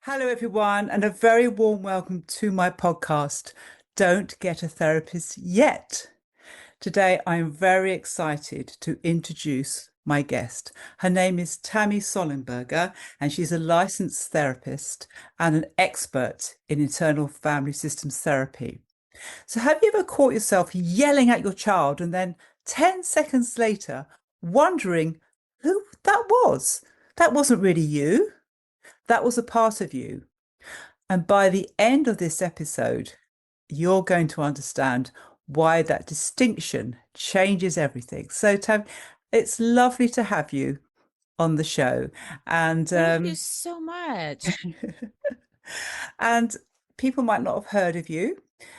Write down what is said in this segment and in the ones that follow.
Hello, everyone, and a very warm welcome to my podcast, Don't Get a Therapist Yet. Today, I'm very excited to introduce my guest. Her name is Tammy Sollenberger, and she's a licensed therapist and an expert in internal family systems therapy. So, have you ever caught yourself yelling at your child and then 10 seconds later wondering who that was? That wasn't really you, that was a part of you. And by the end of this episode, you're going to understand why that distinction changes everything. So, Tam, it's lovely to have you on the show. And Thank you so much. and people might not have heard of you.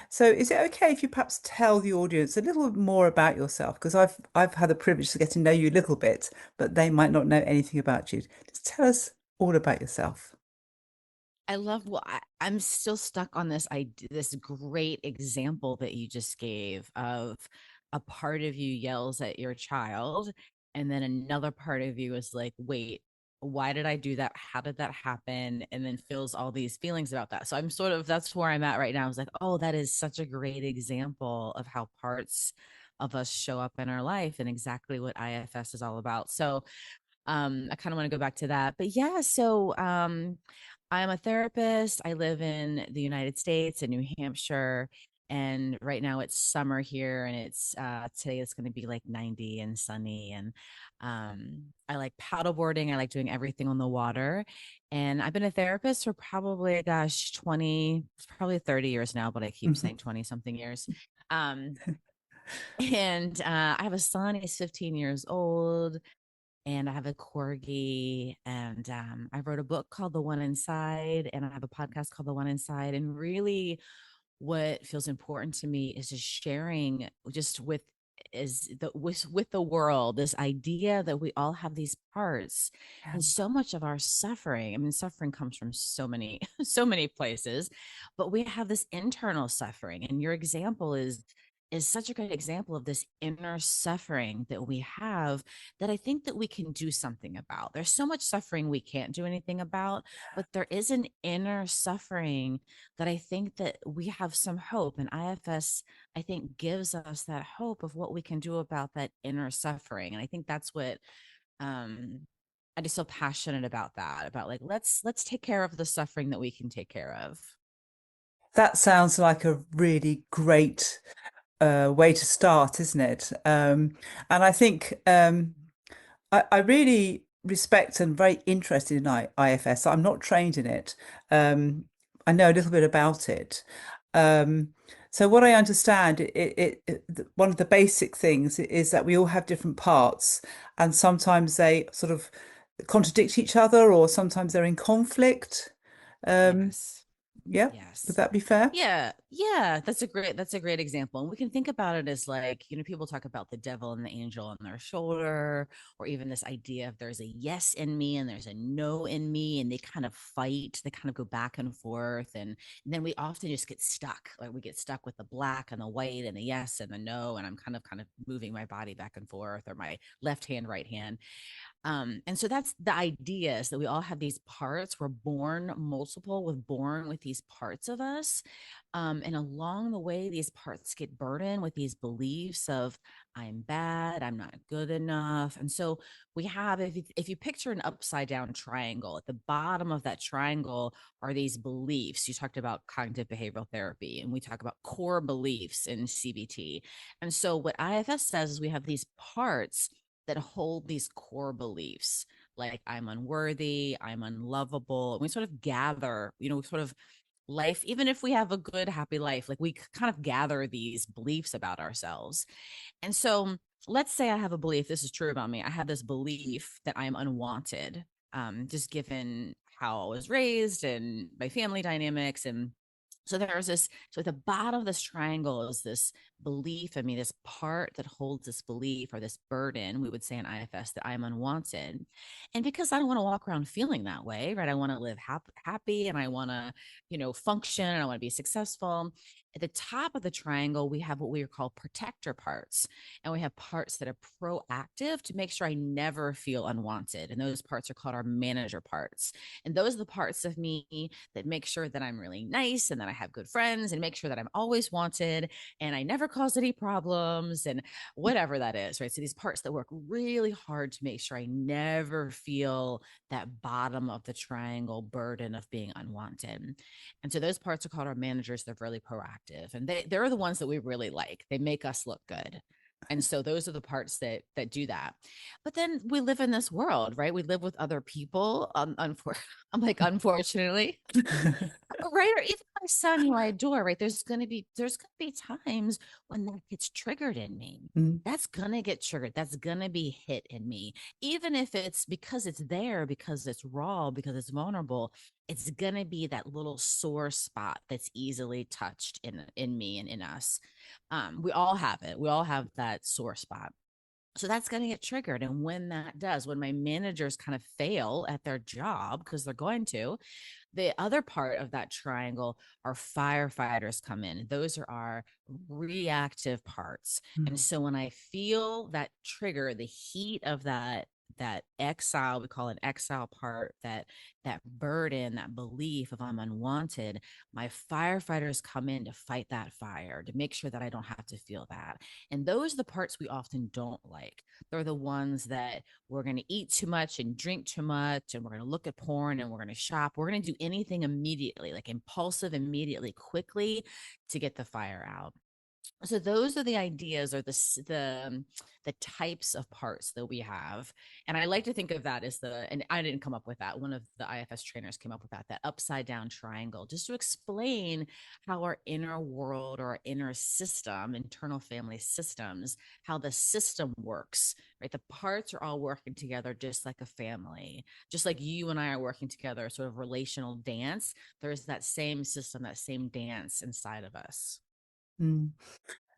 So is it okay if you perhaps tell the audience a little more about yourself? Because I've had the privilege to get to know you a little bit, but they might not know anything about you. Just tell us all about yourself. I love I'm still stuck on this this great example that you just gave of a part of you yells at your child and then another part of you is like, wait, why did I do that? How did that happen? And then feels all these feelings about that. So I'm sort of that's where I'm at right now. I was like, oh, that is such a great example of how parts of us show up in our life and exactly what IFS is all about. So I kind of want to go back to that. But yeah, I'm a therapist. I live in the United States in New Hampshire. And right now it's summer here and it's today it's going to be like 90 and sunny. And I like paddleboarding. I like doing everything on the water. And I've been a therapist for probably, gosh, 20, it's probably 30 years now, but I keep saying 20 something years. Um, and I have a son, he's 15 years old and I have a corgi. And I wrote a book called The One Inside, and I have a podcast called The One Inside. And really, what feels important to me is just sharing just with the world this idea that we all have these parts and so much of our suffering. I mean, suffering comes from so many so many places, but we have this internal suffering, and your example is such a great example of this inner suffering that we have that I think that we can do something about. There's so much suffering we can't do anything about, but there is an inner suffering that I think that we have some hope. And IFS, I think, gives us that hope of what we can do about that inner suffering. And I think that's what um I just feel passionate about that, about like let's take care of the suffering that we can take care of. That sounds like a really great way to start, isn't it? And I think I really respect and very interested in IFS. I'm not trained in it. Um, I know a little bit about it. Um, so what I understand, one of the basic things is that we all have different parts, and sometimes they sort of contradict each other, or sometimes they're in conflict. Um, Yes. yeah, would Yes. that be fair? Yeah, that's a great example. And we can think about it as like, people talk about the devil and the angel on their shoulder, or even this idea of there's a yes in me and there's a no in me, and they kind of fight, they kind of go back and forth. And then we often just get stuck. Like we get stuck with the black and the white and the yes and the no. And I'm kind of moving my body back and forth, or my left hand, right hand. And so that's the idea, is that we all have these parts. We're born multiple, we're born with these parts of us. And along the way, these parts get burdened with these beliefs of I'm bad, I'm not good enough. And so we have, if you picture an upside down triangle, at the bottom of that triangle are these beliefs. You talked about cognitive behavioral therapy, and we talk about core beliefs in CBT. And so what IFS says is we have these parts that hold these core beliefs, like I'm unworthy, I'm unlovable. And we sort of gather, sort of life, even if we have a good, happy life, like we kind of gather these beliefs about ourselves. And so let's say I have a belief, this is true about me. I have this belief that I'm unwanted, just given how I was raised and my family dynamics. And so there's this, so at the bottom of this triangle is this belief in me, this part that holds this belief or this burden, we would say in IFS, that I'm unwanted. And because I don't want to walk around feeling that way, right? I want to live happy, and I want to, function, and I want to be successful. At the top of the triangle, we have what we call protector parts. And we have parts that are proactive to make sure I never feel unwanted. And those parts are called our manager parts. And those are the parts of me that make sure that I'm really nice and that I have good friends and make sure that I'm always wanted and I never cause any problems and whatever that is, right? So these parts that work really hard to make sure I never feel that bottom of the triangle burden of being unwanted. And so those parts are called our managers. They're really proactive, and they're the ones that we really like. They make us look good. And so those are the parts that do that. But then we live in this world, right? We live with other people. I'm like, unfortunately, right? Or even my son, who I adore, right? There's gonna be times when that gets triggered in me. Mm, That's gonna get triggered. That's gonna be hit in me. Even if it's because it's there, because it's raw, because it's vulnerable, it's gonna be that little sore spot that's easily touched in me and in us. We all have it. We all have that sore spot. So that's going to get triggered. And when that does, when my managers kind of fail at their job, because they're going to, the other part of that triangle are firefighters come in. Those are our reactive parts. And mm, so when I feel that trigger, the heat of that exile, we call it exile part, that burden, that belief of I'm unwanted, my firefighters come in to fight that fire, to make sure that I don't have to feel that. And those are the parts we often don't like. They're the ones that we're going to eat too much and drink too much, and we're going to look at porn, and we're going to shop. We're going to do anything immediately, like impulsive, immediately, quickly, to get the fire out. So those are the ideas, or the types of parts that we have. And I like to think of that as and I didn't come up with that, one of the IFS trainers came up with that upside down triangle, just to explain how our inner world, or our inner system, internal family systems, how the system works, right? The parts are all working together just like a family, just like you and I are working together, sort of relational dance. There's that same system, that same dance inside of us. mm.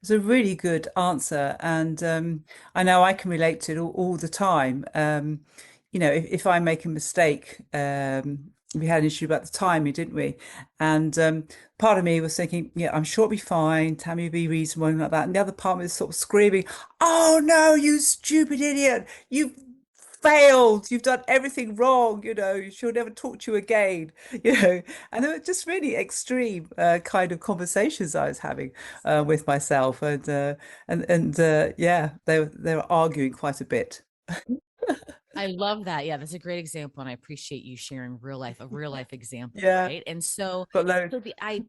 It's a really good answer, and I know I can relate to it all the time. If I make a mistake, we had an issue about the timing, didn't we? And part of me was thinking, yeah, I'm sure it'll be fine. Tammy will be reasonable and like that. And the other part was sort of screaming, "Oh no, you stupid idiot! You've failed. You've done everything wrong. She'll never talk to you again." You know, and they were just really extreme kind of conversations I was having with myself, and yeah, they were arguing quite a bit. I love that. Yeah, that's a great example. And I appreciate you sharing a real life example, Yeah, right? And so, got loads. so the I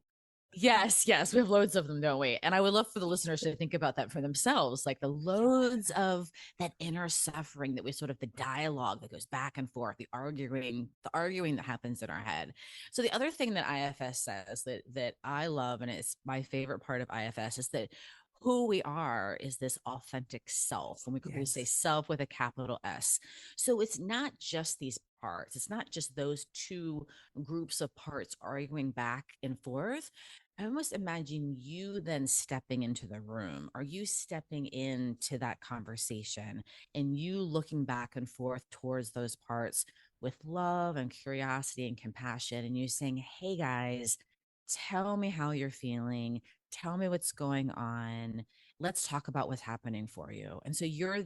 yes, yes, we have loads of them, don't we? And I would love for the listeners to think about that for themselves, like the loads of that inner suffering, that we sort of, the dialogue that goes back and forth, the arguing that happens in our head. So the other thing that IFS says, that I love, and it's my favorite part of IFS, is that who we are is this authentic self. And we say Yes. self with a capital S. So it's not just these parts, it's not just those two groups of parts arguing back and forth. I almost imagine you then stepping into the room. Are you stepping into that conversation, and you looking back and forth towards those parts with love and curiosity and compassion, and you saying, hey guys, tell me how you're feeling. Tell me what's going on. Let's talk about what's happening for you. And so you're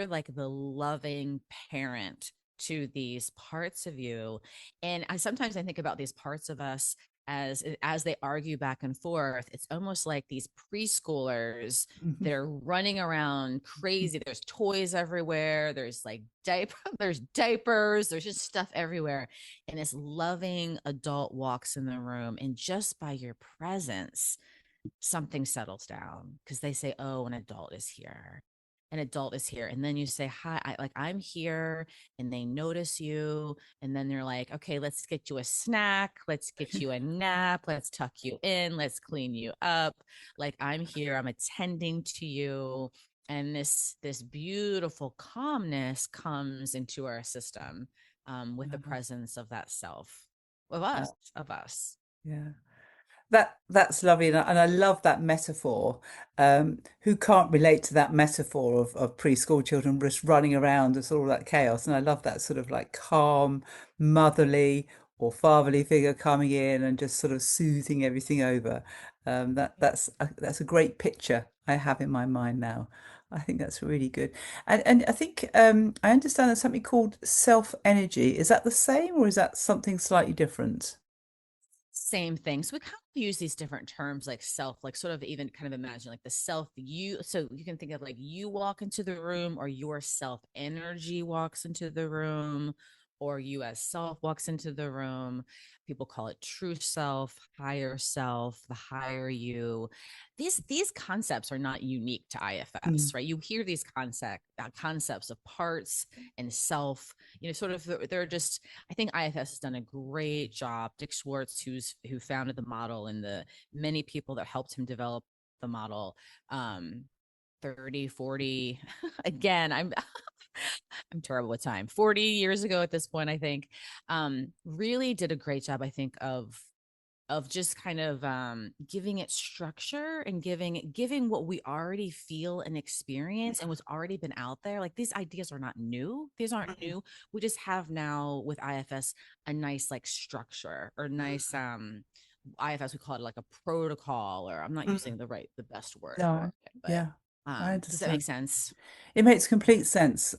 like the loving parent to these parts of you. And I think about these parts of us as they argue back and forth. It's almost like these preschoolers that are running around crazy. There's toys everywhere. There's like there's diapers, there's just stuff everywhere. And this loving adult walks in the room, and just by your presence, something settles down, because they say, oh, an adult is here. And then you say, hi, I'm here. And they notice you. And then they're like, okay, let's get you a snack, let's get you a nap, let's tuck you in, let's clean you up. Like, I'm here, I'm attending to you. And this beautiful calmness comes into our system, with the Wow. presence of that self, Wow. of us. Yeah. That's lovely, and I love that metaphor. Who can't relate to that metaphor of preschool children just running around and all that chaos? And I love that sort of like calm, motherly or fatherly figure coming in and just sort of soothing everything over. That's a great picture I have in my mind now. I think that's really good. And I think I understand there's something called self energy. Is that the same or is that something slightly different? Same thing. So we kind of use these different terms like self, like sort of even kind of imagine like the self you. So you can think of like you walk into the room, or your self energy walks into the room, or you as self walks into the room. People call it true self, higher self, the higher you. These concepts are not unique to Mm, IFS, right? You hear these concepts of parts and self, sort of they're just, I think IFS has done a great job. Dick Schwartz, who founded the model, and the many people that helped him develop the model, um, 30, 40, again, I'm terrible with time. 40 years ago at this point, I think, really did a great job, I think, of just kind of giving it structure and giving what we already feel and experience and what's already been out there. Like, these ideas are not new. These aren't mm, new. We just have now with IFS a nice like structure, or nice IFS, we call it like a protocol, or I'm not using mm. the best word for No, it, but yeah, I does that make understand. sense? It makes complete sense.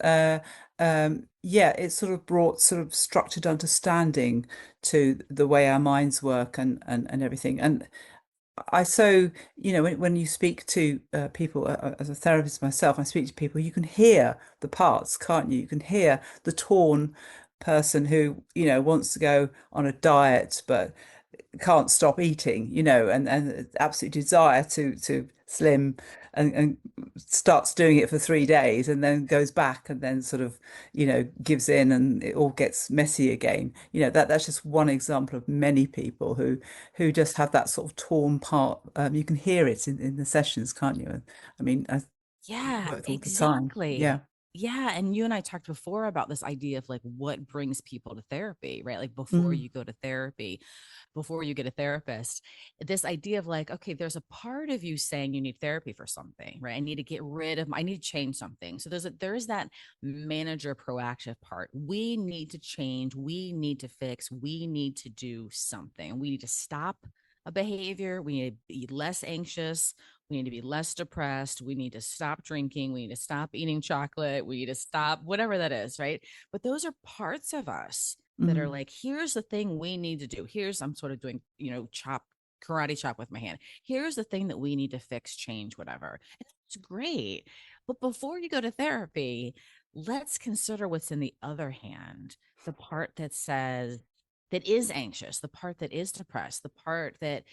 Yeah, it's sort of brought sort of structured understanding to the way our minds work and everything. And I so, when you speak to people as a therapist myself, I speak to people, you can hear the parts, can't you? You can hear the torn person who, wants to go on a diet, but can't stop eating, and absolute desire to slim and starts doing it for 3 days and then goes back and then sort of, gives in and it all gets messy again. That's just one example of many people who just have that sort of torn part. You can hear it in the sessions, can't you? I mean, I Yeah, work all the time. Yeah. exactly. Yeah, and you and I talked before about this idea of like what brings people to therapy, right? Like before Mm, you go to therapy, before you get a therapist, this idea of like, okay, there's a part of you saying you need therapy for something, right? I need to get rid of, I need to change something. So there's that manager proactive part. We need to change, we need to fix, we need to do something. We need to stop a behavior. We need to be less anxious. We need to be less depressed. We need to stop drinking. We need to stop eating chocolate. We need to stop whatever that is, right? But those are parts of us that are mm, like, here's the thing we need to do. Here's, I'm sort of doing, karate chop with my hand. Here's the thing that we need to fix, change, whatever. And it's great. But before you go to therapy, let's consider what's in the other hand, the part that says, that is anxious, the part that is depressed, the part that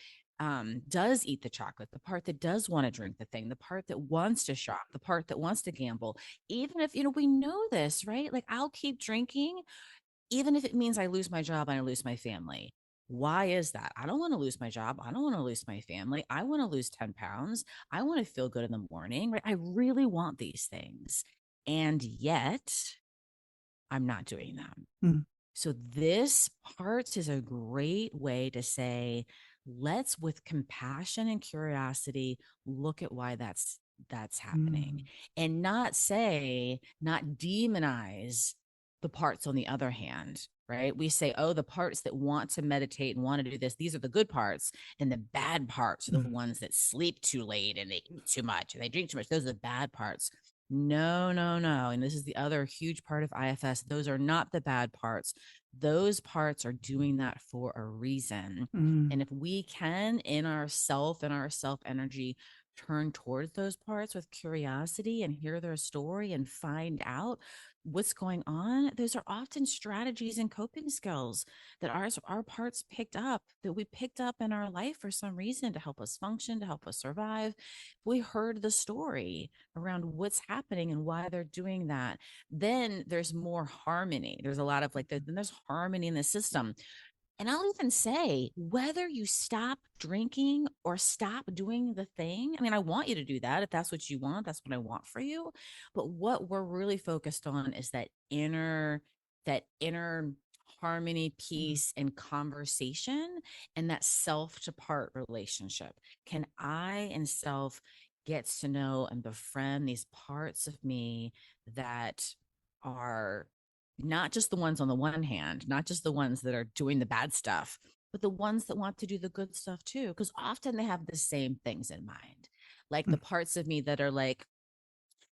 does eat the chocolate, the part that does want to drink the thing, the part that wants to shop, the part that wants to gamble. Even if, we know this, right? Like, I'll keep drinking, even if it means I lose my job and I lose my family. Why is that? I don't want to lose my job. I don't want to lose my family. I want to lose 10 pounds. I want to feel good in the morning, right? I really want these things. And yet, I'm not doing them. mm, So this part is a great way to say, let's with compassion and curiosity look at why that's happening, mm, and not demonize the parts on the other hand, right? We say, oh, the parts that want to meditate and want to do this, these are the good parts, and the bad parts are the mm, ones that sleep too late and they eat too much and they drink too much. Those are the bad parts. No, no, no. And this is the other huge part of IFS. Those are not the bad parts. Those parts are doing that for a reason. mm, And if we can, in our self energy, turn towards those parts with curiosity and hear their story and find out what's going on, those are often strategies and coping skills that our parts picked up, that we picked up in our life for some reason to help us function, to help us survive. We heard the story around what's happening and why they're doing that, then there's more harmony. There's a lot of like, then there's harmony in the system. And I'll even say, whether you stop drinking or stop doing the thing, I mean, I want you to do that. If that's what you want, that's what I want for you. But what we're really focused on is that inner harmony, Mm. peace, and conversation, and that self to part relationship. Can I and self get to know and befriend these parts of me that are not just the ones on the one hand, not just the ones that are doing the bad stuff, but the ones that want to do the good stuff too? Because often they have the same things in mind. Like Mm. the parts of me that are like,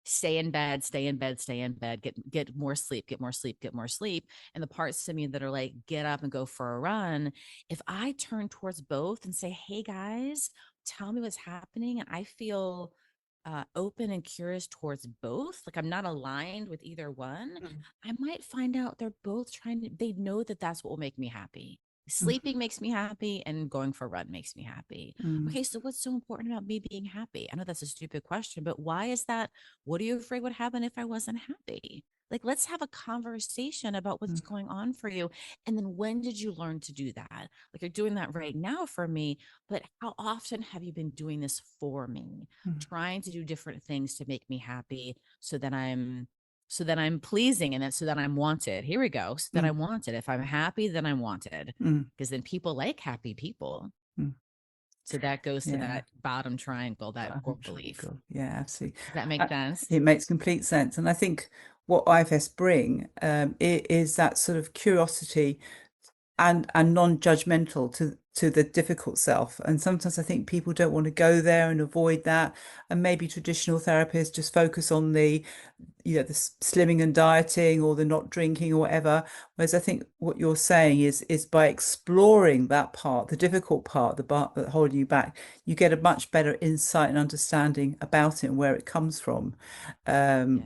stay in bed, stay in bed, stay in bed, get more sleep, get more sleep, get more sleep. And the parts of me that are like, get up and go for a run. If I turn towards both and say, hey guys, tell me what's happening, and I feel open and curious towards both, like I'm not aligned with either one, Mm. I might find out they're both trying to, they know that that's what will make me happy. Mm. Sleeping makes me happy and going for a run makes me happy. Mm. Okay, so what's so important about me being happy? I know that's a stupid question, but why is that? What are you afraid would happen if I wasn't happy? Like, let's have a conversation about what's Mm. going on for you. And then when did you learn to do that? Like, you're doing that right now for me, but how often have you been doing this for me? Mm. Trying to do different things to make me happy so that I'm pleasing, and then so that I'm wanted. Here we go. So that Mm. I'm wanted. If I'm happy, then I'm wanted. Mm. Because then people like happy people. Mm. So that goes to Yeah. that bottom triangle, that core belief. Triangle. Yeah, absolutely. Does that make Uh, sense? it makes complete sense. And I think what IFS bring is that sort of curiosity and non-judgmental to the difficult self. And sometimes I think people don't want to go there and avoid that. And maybe traditional therapists just focus on the slimming and dieting or the not drinking or whatever. Whereas I think what you're saying is by exploring that part, the difficult part, the part that holding you back, you get a much better insight and understanding about it and where it comes from,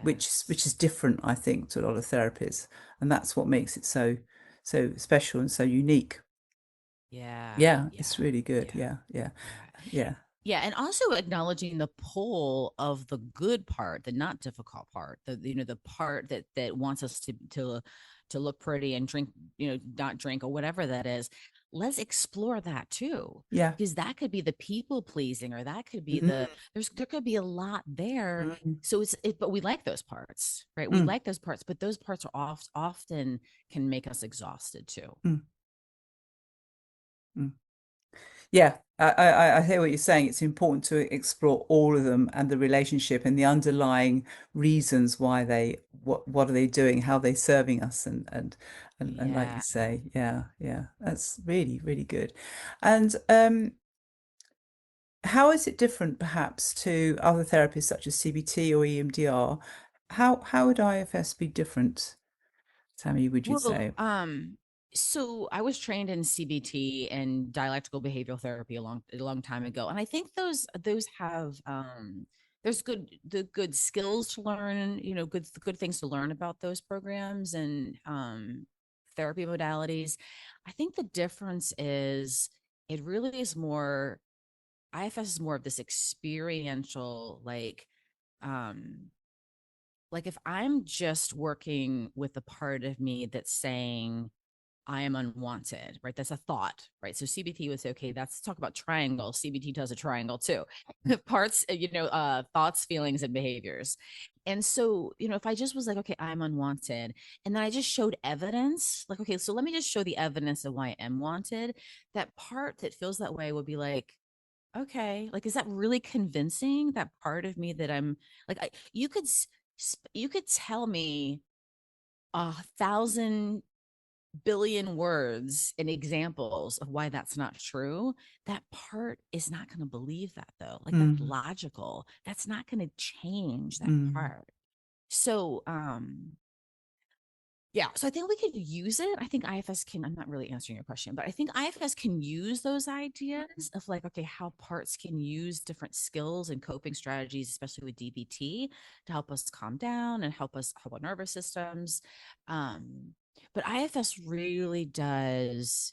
which Yes. is different, I think, to a lot of therapies, and that's what makes it so special and so unique. Yeah. Yeah, it's Yeah. really good. Yeah. Yeah, yeah, Yeah. yeah, Yeah. And also acknowledging the pull of the good part, the not difficult part, the part that wants us to look pretty and drink, not drink or whatever that is. Let's explore that too. yeah. Because that could be the people pleasing, or that could be Mm. there could be a lot there. Mm. So but we like those parts, right? We Mm. like those parts, but those parts are often can make us exhausted too. Mm. Mm. Yeah, I hear what you're saying. It's important to explore all of them and the relationship and the underlying reasons why what are they doing, how are they serving us, and like you Yeah. say, yeah, yeah, that's really, really good. And how is it different perhaps to other therapies such as CBT or EMDR? How would IFS be different, Tammy, would you Well, say? so I was trained in CBT and dialectical behavioral therapy a long time ago, and I think those have there's good skills to learn, good things to learn about those programs and therapy modalities. I think the difference is it really is more IFS is more of this experiential, um like if I'm just working with a part of me that's saying I am unwanted, right? That's a thought, right? So CBT would say, okay, that's talk about triangle. CBT does a triangle too. Parts, thoughts, feelings, and behaviors. And so, if I just was like, okay, I'm unwanted, and then I just showed evidence, like, okay, so let me just show the evidence of why I am wanted, that part that feels that way would be like, okay, like, is that really convincing? That part of me that I'm like, you could tell me 1,000 billion words and examples of why that's not true. That part is not going to believe that, though. Like, that's Mm. logical. That's not going to change that Mm. part. So yeah, so I think we could use it. I think IFS can, I'm not really answering your question, but I think IFS can use those ideas of like, okay, how parts can use different skills and coping strategies, especially with DBT, to help us calm down and help our nervous systems. But IFS really does,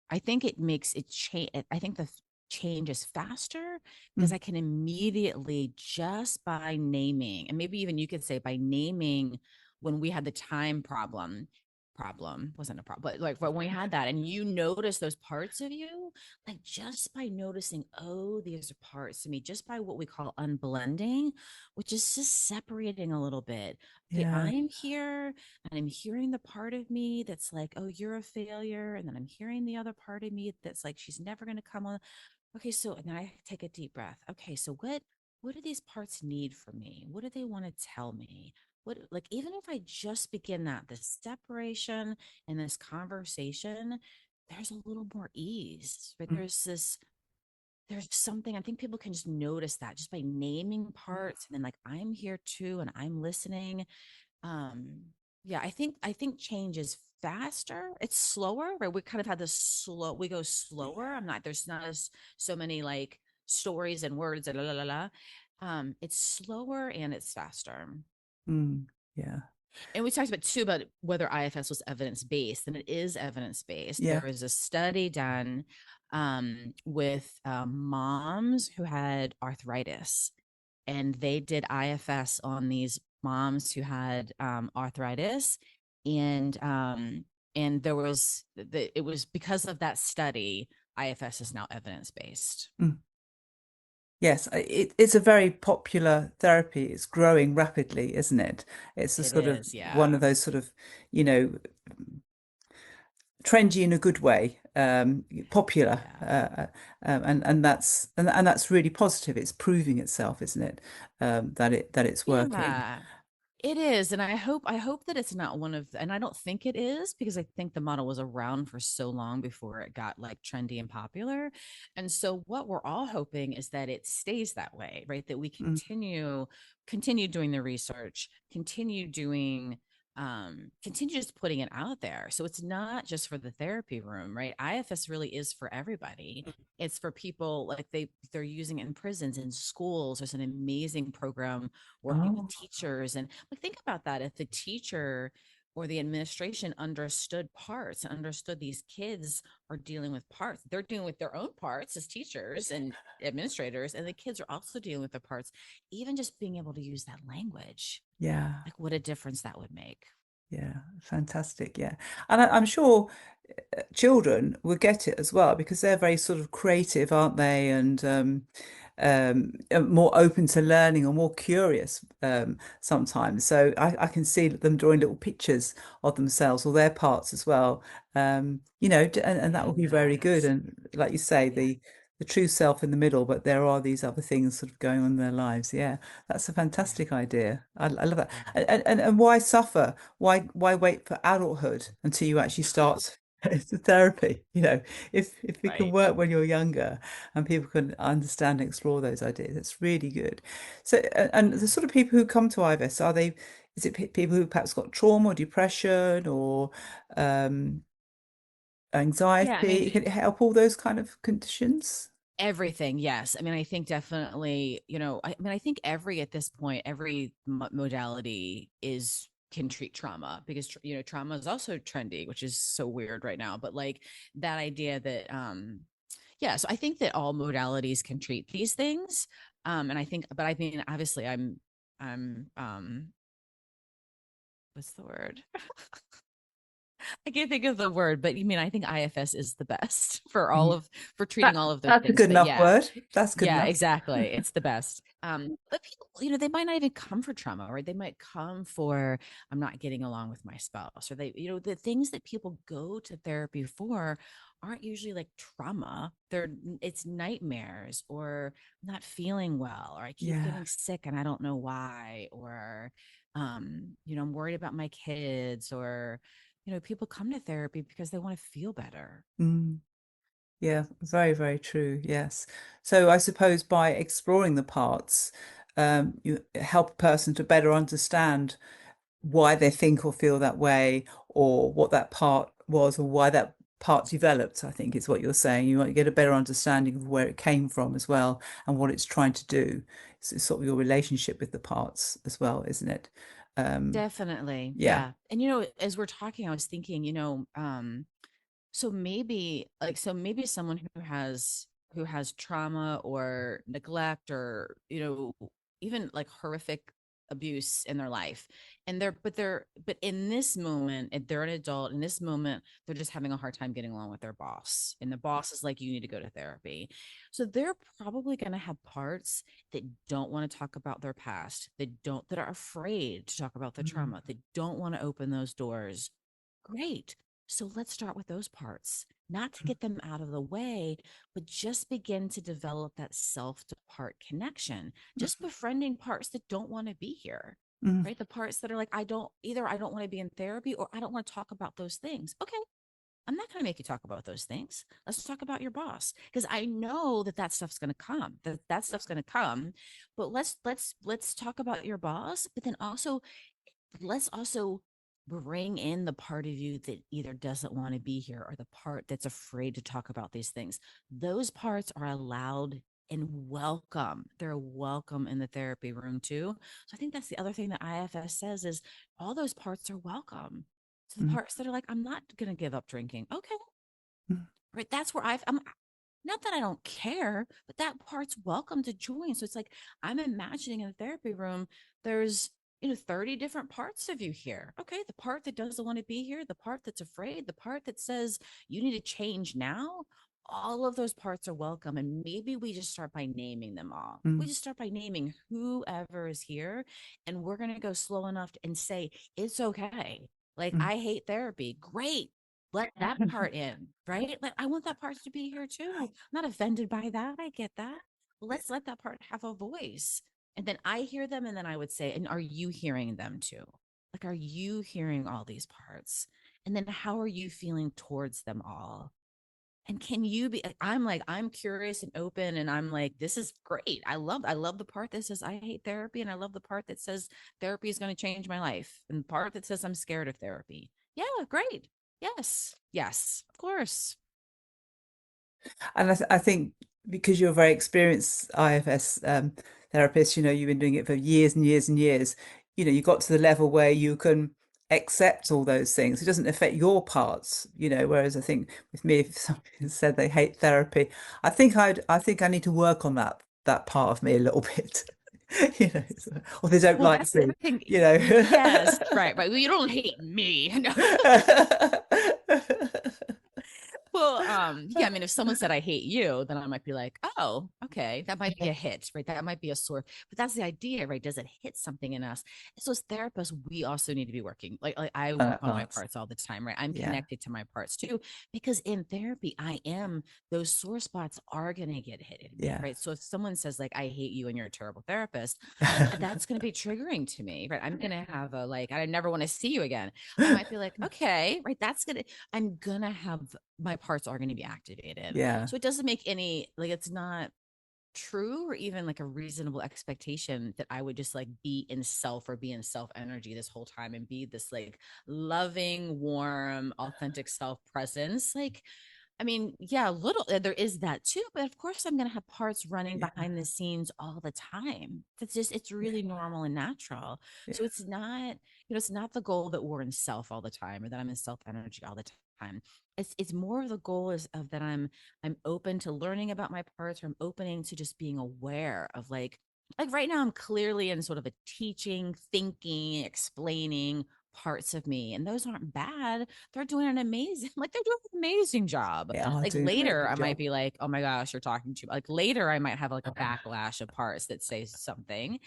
I think it makes it change. I think the change is faster because Mm. I can immediately, just by naming, and maybe even you could say by naming when we had the time problem, problem, wasn't a problem, but like when we had that and you notice those parts of you, like just by noticing, oh, these are parts of me, just by what we call unblending, which is just separating a little bit. Okay, Yeah. I'm here and I'm hearing the part of me that's like, oh, you're a failure. And then I'm hearing the other part of me that's like, she's never going to come on. Okay, so and then I take a deep breath. Okay, so what do these parts need from me? What do they want to tell me? What, like, even if I just begin that this separation and this conversation, there's a little more ease, right? Mm. There's something I think people can just notice that just by naming parts and then like I'm here too and I'm listening. um yeah, I think change is faster, it's slower, right? We kind of had this slow, we go slower. I'm not, there's not as so many like stories and words and la la la la. It's slower and it's faster. Mm. Yeah. And we talked about too about whether IFS was evidence based, and it is evidence based. Yeah. There was a study done with moms who had arthritis, and they did IFS on these moms who had arthritis, and there was it was because of that study. IFS is now evidence based. Mm. Yes, it's a very popular therapy. It's growing rapidly, isn't it? It's a It sort of is, one yeah, of those sort of, you know, trendy in a good way, popular, yeah. and that's really positive. It's proving itself, isn't it? That it's working. Yeah, it is. And I hope that it's not one of, and I don't think it is because I think the model was around for so long before it got like trendy and popular. And so what we're all hoping is that it stays that way, right? That we Mm. continue doing the research, continue just putting it out there. So it's not just for the therapy room, right? IFS really is for everybody. It's for people like they're using it in prisons, in schools. There's an amazing program working with Oh, teachers. And like think about that. If the teacher or the administration understood parts and understood these kids are dealing with parts, they're dealing with their own parts as teachers and administrators, and the kids are also dealing with the parts. Even just being able to use that language, yeah. like what a difference that would make. Yeah, fantastic. Yeah. And I'm sure children will get it as well because they're very sort of creative, aren't they? And more open to learning or more curious sometimes. So I can see them drawing little pictures of themselves or their parts as well. And that will be very good. Yes. And like you say, Yeah. the true self in the middle, but there are these other things sort of going on in their lives. Yeah, that's a Yeah. fantastic idea. I love that. Yeah. And why suffer? Why wait for adulthood until you actually start the therapy? If we can Right. work when you're younger and people can understand and explore those ideas, it's really good. So, and the Yeah. sort of people who come to IVES, is it people who perhaps got trauma or depression or um, Yeah. I anxiety? mean, Can it help all those kind of conditions? everything. Yes. I mean, I think definitely, I mean, I think at this point, every modality can treat trauma because, trauma is also trendy, which is so weird right now. But like that idea that, yeah, so I think that all modalities can treat these things. And I think, but I mean, obviously I'm, what's the word? I can't think of the word, but you mean I think IFS is the best Yeah. for treating That all of those that's a things. good But enough yeah, word. That's good yeah, enough. exactly. It's the best. But people, they might not even come for trauma, right? They might come for I'm not getting along with my spouse, or the things that people go to therapy for aren't usually like trauma. It's nightmares or not feeling well, or I keep Yeah. getting sick and I don't know why, or I'm worried about my kids, or people come to therapy because they want to feel better. Mm. Yeah, very, very true. Yes. So I suppose by exploring the parts, you help a person to better understand why they think or feel that way, or what that part was, or why that part developed, I think is what you're saying. You want to get a better understanding of where it came from as well and what it's trying to do. It's sort of your relationship with the parts as well, isn't it? Um, Definitely. yeah, Yeah. And as we're talking, I was thinking, so maybe someone who has trauma or neglect or, even like horrific abuse in their life, and but in this moment, if they're an adult in this moment, they're just having a hard time getting along with their boss, and the boss is like, you need to go to therapy. So they're probably going to have parts that don't want to talk about their past, that are afraid to talk about the Mm, trauma, that don't want to open those doors. Great. So let's start with those parts, not to get them out of the way, but just begin to develop that self to part connection, just befriending parts that don't want to be here, mm, right? The parts that are like, I don't want to be in therapy, or I don't want to talk about those things. Okay. I'm not going to make you talk about those things. Let's talk about your boss, because I know that stuff's going to come. That stuff's going to come. But let's talk about your boss. But then also, let's also bring in the part of you that either doesn't want to be here, or the part that's afraid to talk about these things. Those parts are allowed and welcome. They're welcome in the therapy room too. So I think that's the other thing that IFS says is all those parts are welcome. So the mm, parts that are like, I'm not going to give up drinking. Okay. mm, Right. That's where I'm not that I don't care, but that part's welcome to join. So it's like I'm imagining in the therapy room, there's 30 different parts of you here. Okay, the part that doesn't want to be here, the part that's afraid, the part that says you need to change now. All of those parts are welcome. And maybe we just start by naming them all. We mm, just start by naming whoever is here. And we're going to go slow enough and say, it's okay. Like, mm. I hate therapy. Great, let that part in, right? Like, I want that part to be here too. I'm not offended by that. I get that. Let's let that part have a voice. And then I hear them, and then I would say, and are you hearing them too? Like, are you hearing all these parts? And then how are you feeling towards them all? And can you be, I'm curious and open, and I'm like, this is great. I love the part that says I hate therapy. And I love the part that says therapy is going to change my life. And the part that says I'm scared of therapy. Yeah, great. Yes. Yes, of course. And I think because you're a very experienced IFS therapist, you've been doing it for years and years and years, you got to the level where you can accept all those things. It doesn't affect your parts, whereas I think with me, if somebody said they hate therapy, I think I need to work on that part of me a little bit. Or they don't Well, like that's the me, other thing. you know. Yes, right, right. Well, you don't hate me. No. Well, yeah, I mean, if someone said I hate you, then I might be like, oh, okay, that might be a hit, right? That might be a sore. But that's the idea, right? Does it hit something in us? So as therapists, we also need to be working. Like I On that work on my part. parts all the time, right? I'm Yeah. connected to my parts too, because in therapy, those sore spots are gonna get hit in me, Yeah. right? So if someone says like I hate you and you're a terrible therapist, that's going to be triggering to me, right? I'm going to have a like, I never want to see you again. I might be like, okay, right? I'm going to have my parts are going to be activated. Yeah. So it doesn't make any, like, it's not true or even like a reasonable expectation that I would just like be in self or be in self energy this whole time and be this like loving, warm, authentic self presence. Like, I mean, yeah, little there is that too, but of course I'm going to have parts running Yeah. behind the scenes all the time. It's really normal and natural. Yeah. So it's not the goal that we're in self all the time or that I'm in self energy all the time. It's more of the goal is of that I'm open to learning about my parts, or I'm opening to just being aware of like right now I'm clearly in sort of a teaching, thinking, explaining parts of me, and those aren't bad. They're doing an amazing, like they're doing an amazing job. Yeah, I'll Like do a very later good I might job. be like, oh my gosh, you're talking to, like later I might have like a backlash of parts that say something.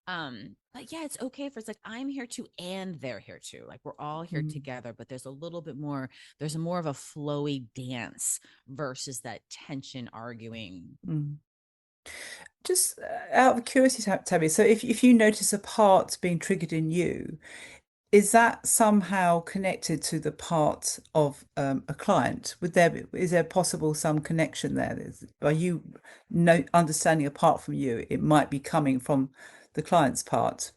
But yeah, it's okay for, it's like I'm here too and they're here too, like we're all here Mm, together, but there's a little bit more, there's more of a flowy dance versus that tension arguing. mm. Just out of curiosity, Tabby, so if you notice a part being triggered in you, is that somehow connected to the part of a client? Is there possible some connection there? Are you no understanding apart from you, it might be coming from the client's part?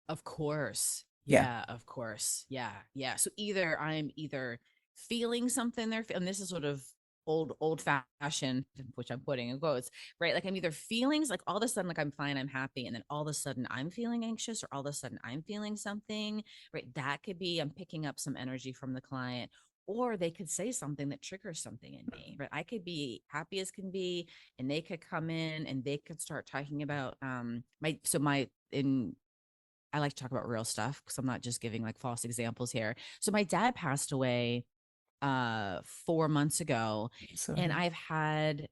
Of course. Yeah. Yeah, of course. Yeah. Yeah. So either I'm either feeling something there, and this is sort of old fashioned, which I'm putting in quotes, right? Like I'm either feelings like all of a sudden, like I'm fine, I'm happy. And then all of a sudden I'm feeling anxious, or all of a sudden I'm feeling something, right? That could be I'm picking up some energy from the client. Or they could say something that triggers something in me, right? I could be happy as can be, and they could come in and they could start talking about my so my in I like to talk about real stuff because I'm not just giving like false examples here. So my dad passed away 4 months ago, and Sorry. I've had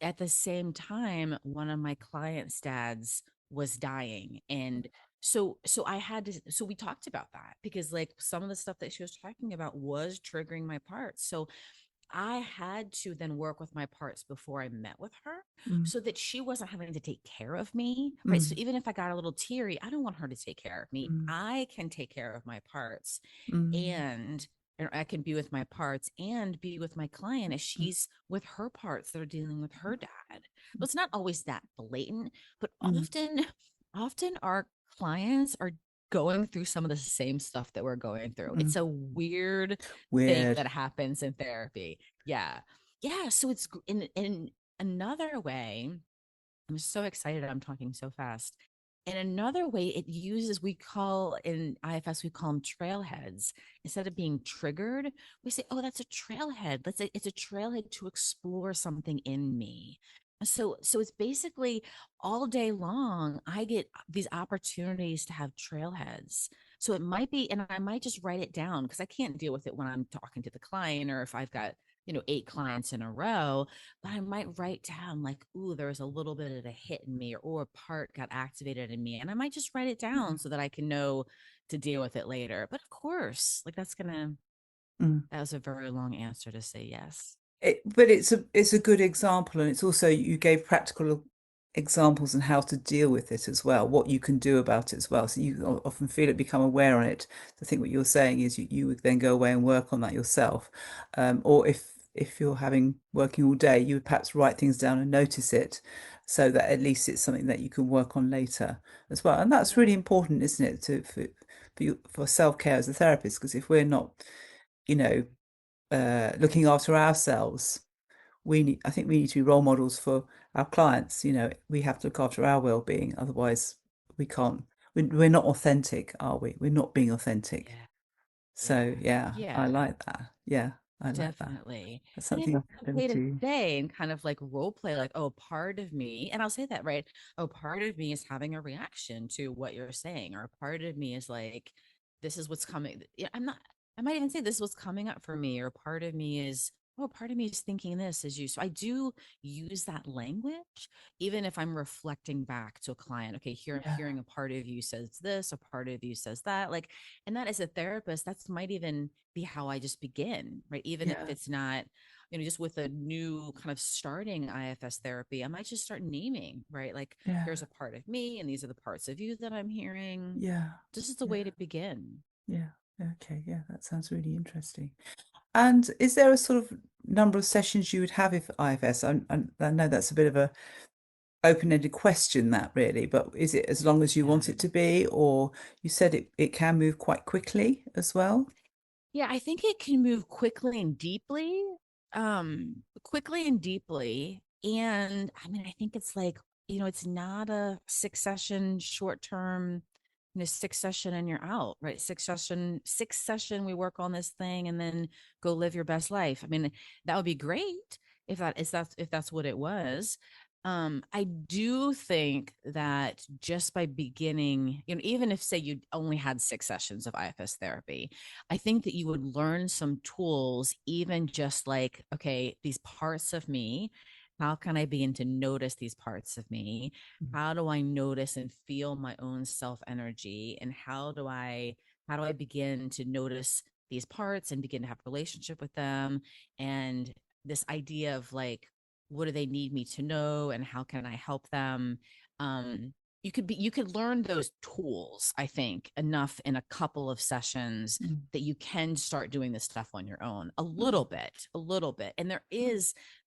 at the same time one of my clients' dads was dying, and so I had to, so we talked about that because like some of the stuff that she was talking about was triggering my parts. So I had to then work with my parts before I met with her Mm, so that she wasn't having to take care of me. Right. So mm, even if I got a little teary, I don't want her to take care of me. mm, I can take care of my parts, mm, and I can be with my parts and be with my client as mm, she's with her parts that are dealing with her dad. But it's not always that blatant, but mm, often our clients are going through some of the same stuff that we're going through. mm. It's a weird thing Weird. that happens in therapy. Yeah. Yeah. So it's in another way, I'm so excited. I'm talking so fast. In another way, it uses, we call in IFS, we call them trailheads. Instead of being triggered, we say, oh, that's a trailhead. Let's say it's a trailhead to explore something in me. So it's basically all day long, I get these opportunities to have trailheads. So it might be, and I might just write it down because I can't deal with it when I'm talking to the client or if I've got, 8 clients in a row, but I might write down like, ooh, there was a little bit of a hit in me, or a part got activated in me. And I might just write it down so that I can know to deal with it later. But of course, like Mm. that was a very long answer to say yes. But it's a good example, and it's also you gave practical examples on how to deal with it as well, what you can do about it as well. So you often feel it, become aware on it. I think what you're saying is you would then go away and work on that yourself, or if you're having working all day, you would perhaps write things down and notice it, so that at least it's something that you can work on later as well. And that's really Yeah. important, isn't it, for self-care as a therapist? Because if we're not, you know looking after ourselves, I think we need to be role models for our clients. We have to look after our well-being, otherwise we can't, we're not authentic, are we? We're not being authentic. Yeah. So Yeah. yeah, I Yeah. like that. Yeah, I like that. Definitely. That's And something it's I okay would to do. say and kind of like role play, like, oh, part of me, and I'll say that, right? Oh, part of me is having a reaction to what you're saying, or part of me is like, this is what's coming. Yeah, I might even say this is what's coming up for me, or part of me is, oh, part of me is thinking this as you. So I do use that language, even if I'm reflecting back to a client. Okay, here I'm Yeah, hearing a part of you says this, a part of you says that. Like, and that as a therapist, that's might even be how I just begin, right? Even if yeah, it's not, just with a new kind of starting IFS therapy, I might just start naming, right? Like, yeah, here's a part of me, and these are the parts of you that I'm hearing. yeah, This is the yeah, way to begin. yeah. Okay, yeah, that sounds really interesting. And is there a sort of number of sessions you would have if IFS? I know that's a bit of a open-ended question, that really, but is it as long as you Yeah. want it to be, or you said it can move quite quickly as well? Yeah, I think it can move quickly and deeply. Quickly and deeply. And I mean, I think it's like, it's not a 6 session short term, 6 session and you're out, right? 6 session, we work on this thing and then go live your best life. I mean, that would be great if that's what it was. I do think that just by beginning, even if say you only had 6 sessions of IFS therapy, I think that you would learn some tools, even just like, okay, these parts of me, how can I begin to notice these parts of me? How do I notice and feel my own self energy? And how do I begin to notice these parts and begin to have a relationship with them? And this idea of like, what do they need me to know and how can I help them? Um, you could learn those tools, I think, enough in a couple of sessions Mm, that you can start doing this stuff on your own mm, a little bit. And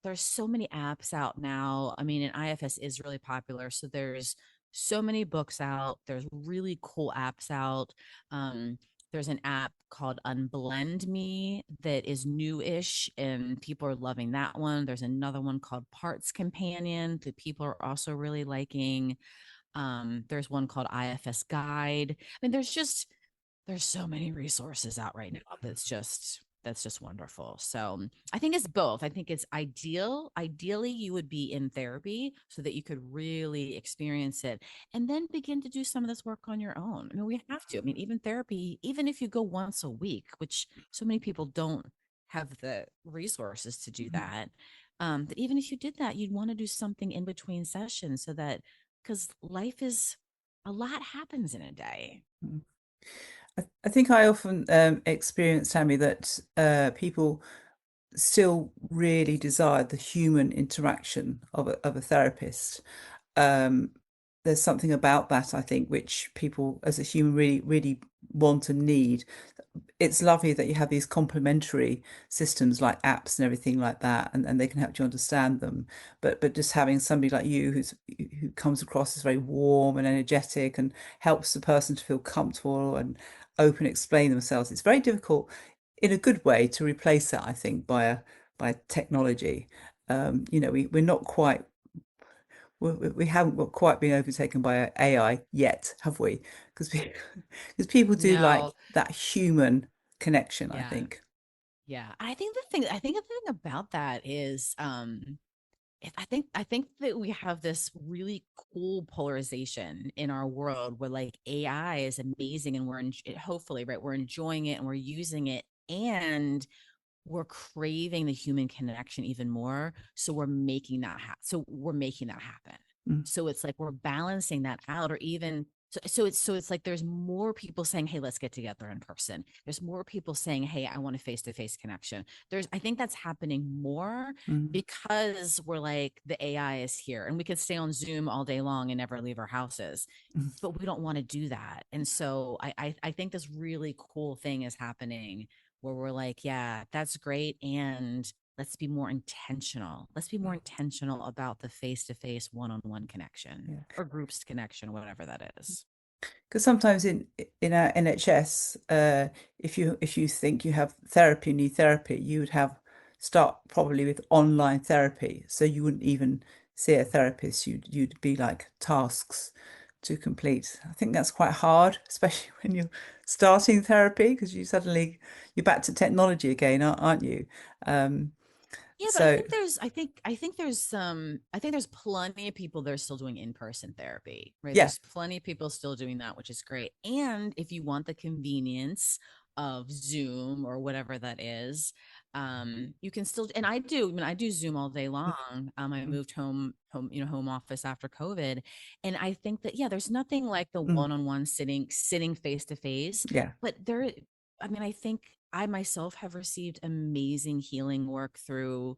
there's so many apps out now. I mean, and IFS is really popular. So there's so many books out. There's really cool apps out. Um, there's an app called Unblend Me that is new-ish and people are loving that one. There's another one called Parts Companion that people are also really liking. There's one called IFS Guide. I mean, there's so many resources out right now that's just that's just wonderful. So I think it's both. I think it's ideally you would be in therapy so that you could really experience it and then begin to do some of this work on your own. I mean, we have to. I mean, even therapy, even if you go once a week, which so many people don't have the resources to do that even if you did that, you'd want to do something in between sessions so that because life is a lot happens in a day. Mhm. I think I often experience, Tammy, that people still really desire the human interaction of a therapist. Um, there's something about that, I think, which people as a human really, really want and need. It's lovely that you have these complementary systems like apps and everything like that, and they can help you understand them. But just having somebody like you who comes across as very warm and energetic and helps the person to feel comfortable and open, explain themselves. It's very difficult in a good way to replace that, I think, by technology. We're not quite we haven't got quite been overtaken by AI yet, have we? Because because people do like No, that human connection, I yeah, think. yeah. I think the thing about that is I think that we have this really cool polarization in our world where like AI is amazing and hopefully right we're enjoying it and we're using it and we're craving the human connection even more. So we're making that happen. Mm, So it's like we're balancing that out, or even so it's like there's more people saying, "Hey, let's get together in person." There's more people saying, "Hey, I want a face-to-face connection." I think that's happening more mm, because we're like the AI is here, and we could stay on Zoom all day long and never leave our houses, mm, but we don't want to do that. And so I think this really cool thing is happening where we're like, yeah, that's great. And let's be more intentional. Let's be more intentional about the face to face, one on one connection yeah. or groups connection, whatever that is. Because sometimes in our NHS, if you think you have therapy, need therapy, you would have start probably with online therapy. So you wouldn't even see a therapist. You'd be like tasks to complete. I think that's quite hard, especially when you're starting therapy, because you're back to technology again, aren't you? Um, Yeah, but so I think there's plenty of people that are still doing in-person therapy, right? yeah. There's plenty of people still doing that, which is great. And if you want the convenience of Zoom or whatever that is, you can still and I do Zoom all day long. I Mm, moved home office after COVID. And I think that yeah, there's nothing like the mm, one-on-one sitting face to face, yeah. but I mean, I think I myself have received amazing healing work through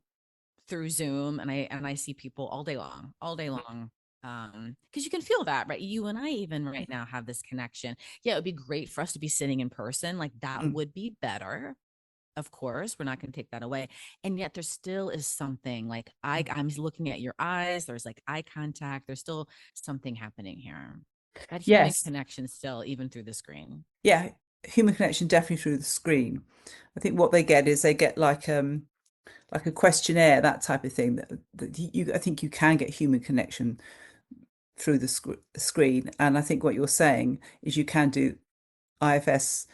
Zoom and I see people all day long. Because you can feel that, right? You and I even right now have this connection. Yeah, it would be great for us to be sitting in person. Like that Mm, would be better. Of course, we're not going to take that away. And yet there still is something like mm. I'm looking at your eyes. There's like eye contact. There's still something happening here. That human Yes. connection still, even through the screen. Yeah. Human connection definitely through the screen. I think what they get is they get like a questionnaire, that type of thing. That I think you can get human connection through the screen. And I think what you're saying is you can do IFS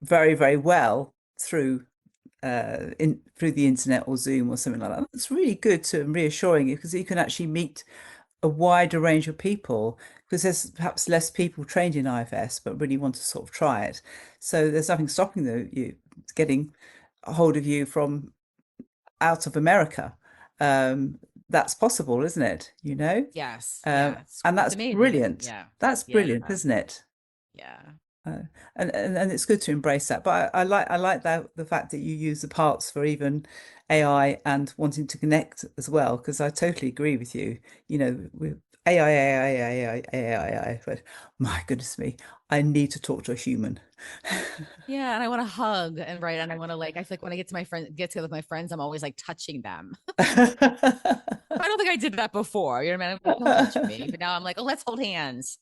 very, very well through the internet or Zoom or something like that. It's really good to and reassuring you because you can actually meet a wider range of people because there's perhaps less people trained in IFS but really want to sort of try it. So there's nothing stopping you getting a hold of you from out of America. Um, that's possible, isn't it? Yes. Um, Yeah. and It's that's amazing. brilliant. Yeah. That's Yeah. brilliant, isn't it? Yeah. Uh, and it's good to embrace that. But I like that the fact that you use the parts for even AI and wanting to connect as well, because I totally agree with you. With AI, but my goodness me, I need to talk to a human. Yeah, and I want to hug and right, and I want to like. I feel like when I get together with my friends, I'm always like touching them. I don't think I did that before. You know what I mean? I'm like, don't touch me, but now I'm like, oh, let's hold hands.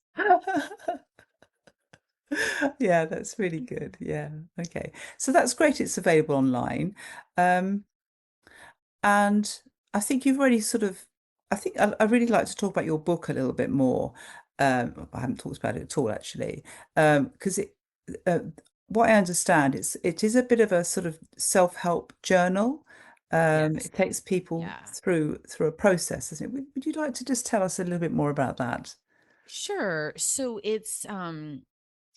Yeah, that's really good. Yeah. Okay. So that's great. It's available online. Um, and I think you've already sort of, I think I really like to talk about your book a little bit more. I haven't talked about it at all, actually, because what I understand, it is a bit of a sort of self-help journal. Yes. It takes people Yeah. through a process, isn't it? Would you like to just tell us a little bit more about that? Sure. So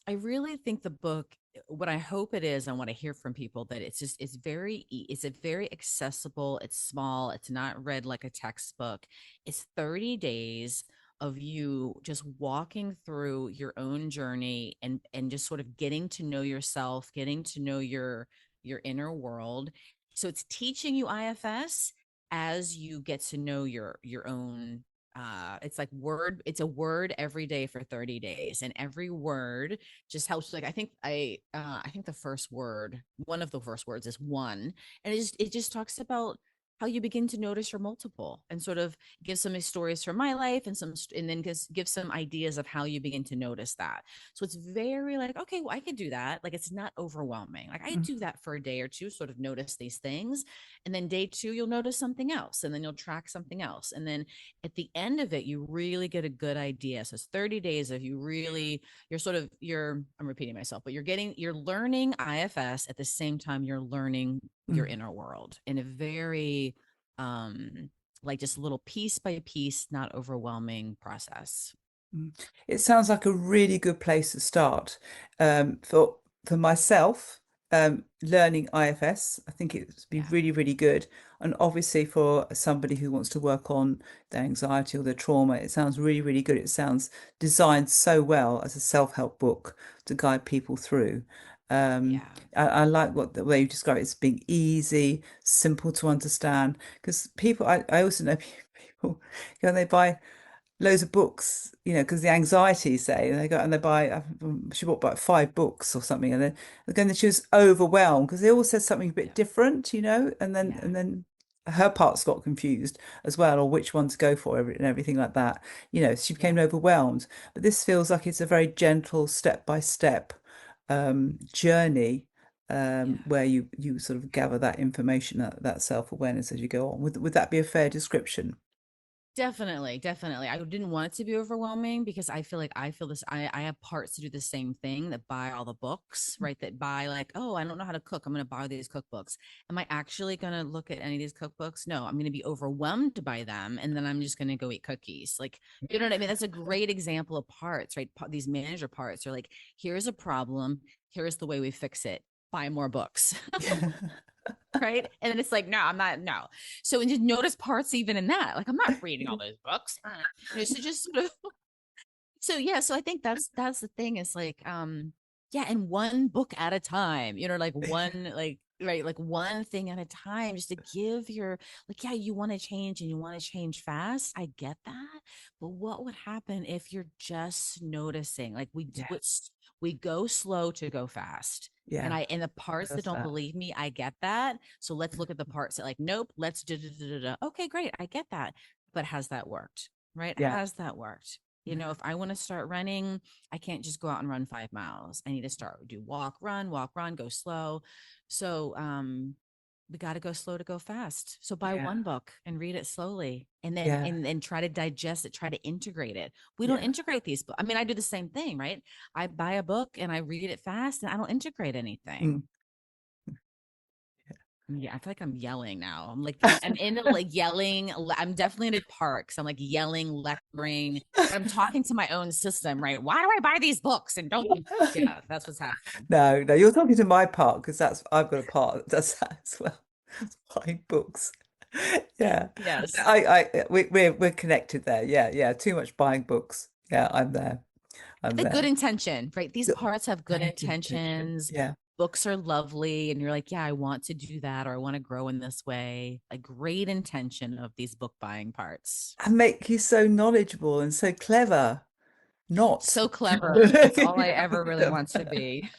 I really think the book, what I hope it is, I want to hear from people that it's very, it's a very accessible, it's small, it's not read like a textbook. It's 30 days of you just walking through your own journey and just sort of getting to know yourself, getting to know your inner world. So it's teaching you IFS as you get to know your own it's like it's a word every day for 30 days, and every word just helps. Like I think the first word, one of the first words is one, and it just talks about how you begin to notice your multiple, and sort of give some stories from my life, and then give some ideas of how you begin to notice that. So it's very like, okay, well, I could do that. Like, it's not overwhelming. Like, I Mm, do that for a day or two, sort of notice these things, and then day two you'll notice something else, and then you'll track something else, and then at the end of it you really get a good idea. So it's 30 days of you really, I'm repeating myself, but you're learning IFS at the same time you're learning your mm. inner world in a very like just little piece by piece, not overwhelming process. Mm. It sounds like a really good place to start. For myself, learning IFS, I think it would be Yeah. really, really good. And obviously for somebody who wants to work on their anxiety or their trauma, it sounds really, really good. It sounds designed so well as a self-help book to guide people through. Yeah. I like what the way you describe it as being easy, simple to understand. Because I also know people, they buy loads of books, because the anxiety, say, and they go and they buy, she bought about 5 books or something, and then she was overwhelmed because they all said something a bit Yeah. different, and then Yeah. and then her parts got confused as well, or which one to go for, and everything like that. She became Yeah. overwhelmed. But this feels like it's a very gentle, step by step journey. Yeah. Where you sort of gather that information, that self-awareness as you go on. Would that be a fair description? Definitely, definitely. I didn't want it to be overwhelming because I feel this. I have parts to do the same thing, that buy all the books, right? That buy, like, oh, I don't know how to cook, I'm going to buy these cookbooks. Am I actually going to look at any of these cookbooks? No, I'm going to be overwhelmed by them, and then I'm just going to go eat cookies. Like, you know what I mean? That's a great example of parts, right? These manager parts are like, here's a problem, here's the way we fix it. Buy more books. Right. And then it's like, no, I'm not, no. So, and just notice parts even in that. Like, I'm not reading all those books. So just sort of, so yeah, so I think that's the thing, is like, yeah, and one book at a time, like one, like, right, like one thing at a time, just to give your, like, yeah, you want to change and you want to change fast. I get that. But what would happen if you're just noticing? Like, Yeah, we go slow to go fast. yeah, And the parts that that's don't that. believe me, I get that. So let's look at the parts that, like, nope, let's do, okay, great, I get that. But has that worked? Right? Yeah. Has that worked? If I want to start running, I can't just go out and run 5 miles. I need to do walk, run, go slow. So we got to go slow to go fast. So buy Yeah, one book and read it slowly, and then yeah, try to digest it, try to integrate it. We don't yeah. integrate these books. I mean, I do the same thing, right? I buy a book and I read it fast, and I don't integrate anything. Mm. Yeah, I feel like I'm yelling now. I'm in the, like, yelling. I'm definitely in a park. So I'm like yelling, lecturing, but I'm talking to my own system, right? Why do I buy these books and don't? Yeah, that's what's happening. No, no, you're talking to my part because that's I've got a part that does that as well. It's buying books. Yeah, Yes. we're connected there. Yeah, yeah. Too much buying books. Yeah, I'm there. I'm The good there. intention, right? These Good. parts have good Thank you. Thank you. intentions. Yeah, Books are lovely. And you're like, yeah, I want to do that, or I want to grow in this way. Like, great intention of these book buying parts. and make you so knowledgeable and so clever. Not. So clever. That's all I Yeah, ever really want to be.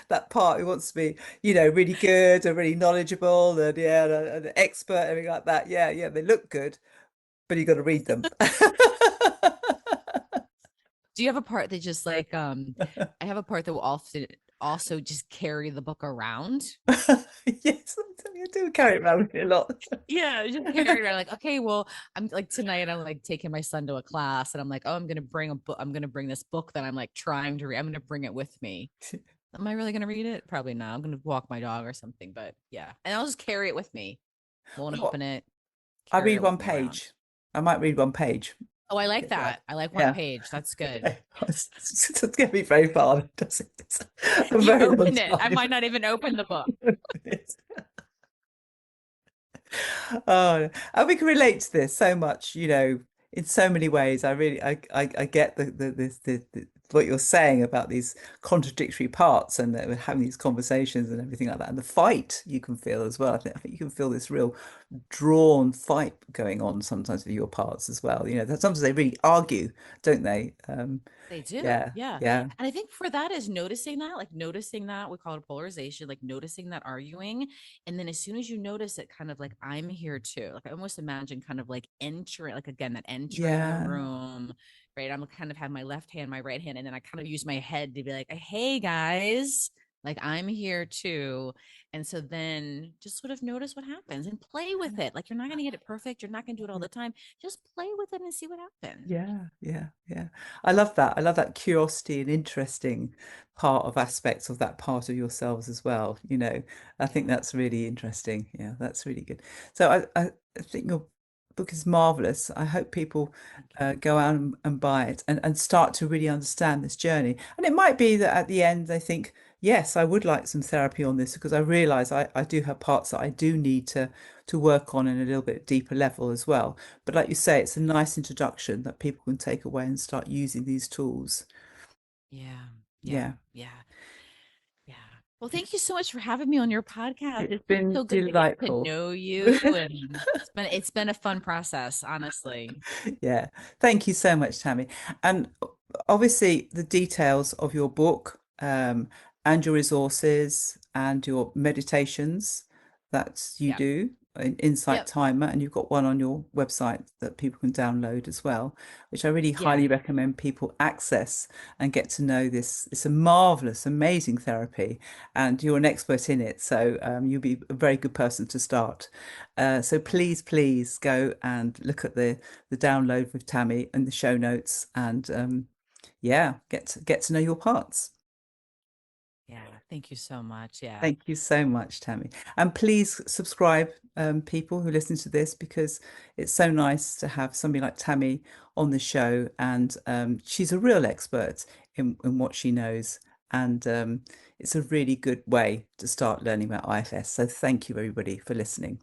that part who wants to be, really good and really knowledgeable and yeah, and an expert, everything like that. Yeah, yeah, they look good, but you got to read them. Do you have a part that just like, I have a part that will often also just carry the book around. Yes, I do carry it around with me a lot. Yeah, just carry it around. Like, okay, well, I'm like tonight I'm like taking my son to a class and I'm like, oh, I'm gonna bring a book. I'm gonna bring this book that I'm like trying to read. I'm gonna bring it with me. Am I really gonna read it? Probably not. I'm gonna walk my dog or something, but yeah. And I'll just carry it with me. Won't Well, open it, I carry read it with one me around. page. I might read one page. Oh, I like Get that. that. I like one Yeah. page. That's good. Okay. It's going to be very far, does it? It's a You very long open it. I time. might not even open the book. Oh, and we can relate to this so much, in so many ways. I really, I get what you're saying about these contradictory parts and that we're having these conversations and everything like that, and the fight you can feel as well. I think you can feel this real drawn fight going on sometimes with your parts as well. That sometimes they really argue, don't they? They do. Yeah, Yeah. yeah, And I think for that is noticing that, like noticing that we call it polarization, like noticing that arguing. And then as soon as you notice it, kind of like, I'm here too. Like I almost imagine kind of like entering, like again, that entering the yeah, room, right? I'm kind of have my left hand, my right hand, and then I kind of use my head to be like, hey guys, like I'm here too. And so then just sort of notice what happens and play with it. Like you're not going to get it perfect. You're not going to do it all the time. Just play with it and see what happens. yeah, yeah, yeah. I love that. I love that curiosity and interesting part of aspects of that part of yourselves as well. I think Yeah. that's really interesting. Yeah, that's really good. So I think your book is marvelous. I hope people Thank you. go out and buy it and start to really understand this journey. And it might be that at the end they think, yes, I would like some therapy on this because I realize I do have parts that I do need to work on in a little bit deeper level as well. But like you say, it's a nice introduction that people can take away and start using these tools. Yeah. Yeah. Yeah. Yeah. Yeah. Well, thank you so much for having me on your podcast. It's It's been been so good to get to delightful. know you and it's been a fun process, honestly. Yeah. Thank you so much, Tammy. And obviously, the details of your book, and your resources and your meditations that you Yeah. do in Insight Yep. Timer, and you've got one on your website that people can download as well, which I really Yeah. highly recommend people access and get to know this. It's a marvelous, amazing therapy, and you're an expert in it, so you'll be a very good person to start. So please, please go and look at the download with Tammy and the show notes, and yeah, get to know your parts. Yeah. Thank you so much. Yeah. Thank you so much, Tammy. And please subscribe, people who listen to this, because it's so nice to have somebody like Tammy on the show. And she's a real expert in what she knows. And it's a really good way to start learning about IFS. So thank you, everybody, for listening.